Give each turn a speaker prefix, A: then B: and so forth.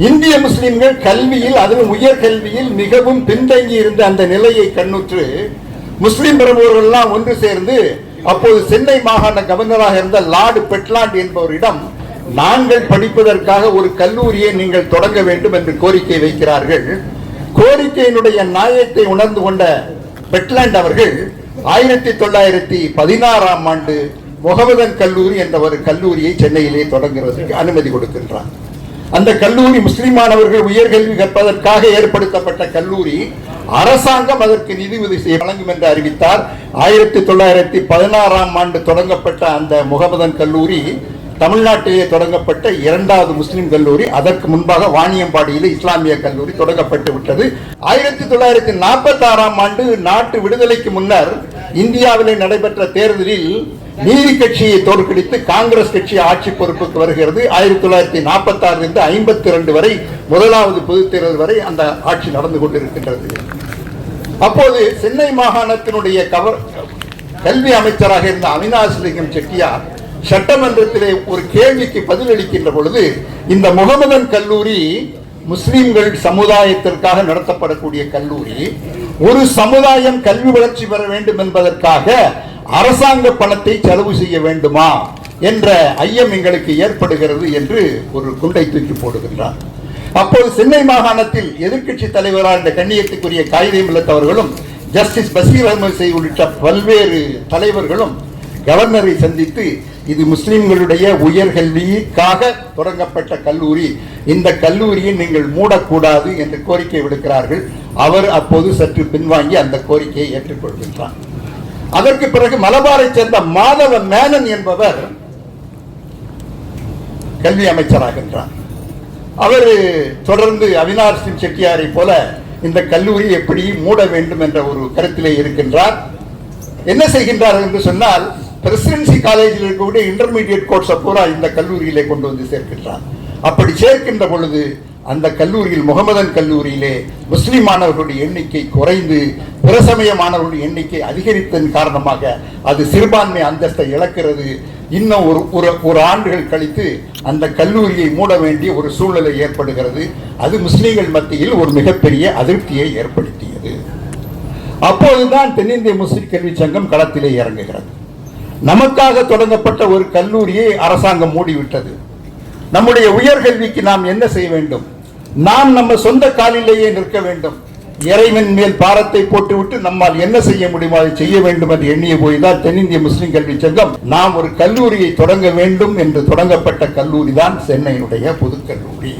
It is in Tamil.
A: இந்திய முஸ்லிம்கள் கல்வியில், அதிலும் உயர் கல்வியில் மிகவும் பின்தங்கி இருந்த அந்த நிலையை கண்ணுற்று முஸ்லிம் பிரமுகர்கள் எல்லாம் ஒன்று சேர்ந்து அப்போது சென்னை மாகாண கவர்னராக இருந்த லார்டு பெட்லாண்ட் என்பவரிடம் நாங்கள் படிப்பதற்காக ஒரு கல்லூரியை நீங்கள் தொடங்க வேண்டும் என்று கோரிக்கை வைக்கிறார்கள். கோரிக்கையினுடைய நியாயத்தை உணர்ந்து கொண்ட பெட்லாண்ட் அவர்கள் 1916ஆம் ஆண்டு முகமதன் கல்லூரி என்ற ஒரு கல்லூரியை சென்னையிலே தொடங்குவதற்கு அனுமதி கொடுக்கின்றார். அந்த கல்லூரி முஸ்லிமானவர்கள் உயர்கல்வி கற்பதற்காக ஏற்படுத்தப்பட்ட கல்லூரி. அரசாங்கம் அதற்கு நிதி உதவி வழங்கும் என்று அறிவித்தார். 1916ஆம் ஆண்டு தொடங்கப்பட்ட அந்த முகமதன் கல்லூரி தமிழ்நாட்டிலே தொடங்கப்பட்ட இரண்டாவது முஸ்லிம் கல்லூரி. அதற்கு முன்பாக வாணியம்பாடியில் இஸ்லாமிய கல்லூரி தொடங்கப்பட்டு விட்டது. 1946ஆம் ஆண்டு நாட்டு விடுதலைக்கு முன்னர் இந்தியாவிலே நடைபெற்ற தேர்தலில் நீதி கட்சியை தோற்கடித்து காங்கிரஸ் கட்சி ஆட்சி பொறுப்புக்கு வருகிறது. 1946 இருந்து 52 வரை முதலாவது பொதுத் தேர்தல் வரை அந்த ஆட்சி நடந்து கொண்டிருக்கின்றது. அப்போது சென்னை மாகாணத்தினுடைய கல்வி அமைச்சராக இருந்த அவினாசிலிங்கம் செட்டியார் சட்டமன்றத்திலே ஒரு கேள்விக்கு பதிலளிக்கின்ற பொழுது, இந்த முகமதன் கல்லூரி முஸ்லிம்கள் சமுதாயத்திற்காக நடத்தப்படக்கூடிய கல்லூரி, ஒரு சமுதாயம் கல்வி வளர்ச்சி பெற வேண்டும் என்பதற்காக அரசாங்க பணத்தை செலவு செய்ய வேண்டுமா என்ற ஐயம் எங்களுக்கு ஏற்படுகிறது என்று ஒரு குண்டை தூக்கி போடுகின்றார். அப்போது சென்னை மாகாணத்தில் எதிர்க்கட்சி தலைவராக இந்த கண்ணியத்துக்குரிய காயிதே மில்லத் அவர்களும் ஜஸ்டிஸ் பஷீர் அஹமது சையத் உள்ளிட்ட பல்வேறு தலைவர்களும் கவர்னரை சந்தித்து, இது முஸ்லிம்களுடைய உயர்கல்விக்காக தொடங்கப்பட்ட கல்லூரி, இந்த கல்லூரியை நீங்கள் மூடக்கூடாது என்று கோரிக்கை விடுக்கிறார்கள். அவர் அப்போது சற்று பின்வாங்கி அந்த கோரிக்கையை ஏற்றுக்கொள்கின்றார். அதற்கு பிறகு மலபாரை சேர்ந்த மாதவ மேனன் என்பவர் கல்வி அமைச்சராகின்றார். அவர் தொடர்ந்து அவினாஷ் சிங் செட்டியாரை போல இந்த கல்லூரி எப்படி மூட வேண்டும் என்ற ஒரு கருத்திலே இருக்கின்றார். என்ன செய்கின்றார் என்று சொன்னால், பிரசிடென்சி காலேஜில் இருக்கக்கூடிய இன்டர்மீடியட் கோர்ஸை பூரா இந்த கல்லூரியிலே கொண்டு வந்து சேர்க்கின்றார். அப்படி சேர்க்கின்ற பொழுது அந்த கல்லூரியில், முகமதன் கல்லூரியிலே முஸ்லிம் மாணவர்களுடைய எண்ணிக்கை குறைந்து பிறசமய மாணவர்களுடைய எண்ணிக்கை அதிகரித்ததன் காரணமாக அது சிறுபான்மை அந்தஸ்தை இழக்கிறது. இன்னும் ஒரு ஆண்டுகள் கழித்து அந்த கல்லூரியை மூட வேண்டிய ஒரு சூழ்நிலை ஏற்படுகிறது. அது முஸ்லிம்கள் மத்தியில் ஒரு மிகப்பெரிய அதிருப்தியை ஏற்படுத்தியது. அப்போதுதான் தென்னிந்திய முஸ்லிம் கல்வி சங்கம் களத்திலே இறங்குகிறது. நமக்காக தொடங்கப்பட்ட ஒரு கல்லூரியை அரசாங்கம் மூடிவிட்டது. நம்முடைய உயர்கல்விக்கு நாம் என்ன செய்ய வேண்டும்? நாம் நம்ம சொந்த காலிலேயே நிற்க வேண்டும். இறைவன் மேல் பாரத்தை போட்டுவிட்டு நம்மால் என்ன செய்ய முடியுமோ அதை செய்ய வேண்டும் என்று எண்ணிய போய்தான் தென்னிந்திய முஸ்லிம் கல்வி சங்கம் நாம் ஒரு கல்லூரியை தொடங்க வேண்டும் என்று தொடங்கப்பட்ட கல்லூரி தான் சென்னையினுடைய பொதுக்கல்லூரி.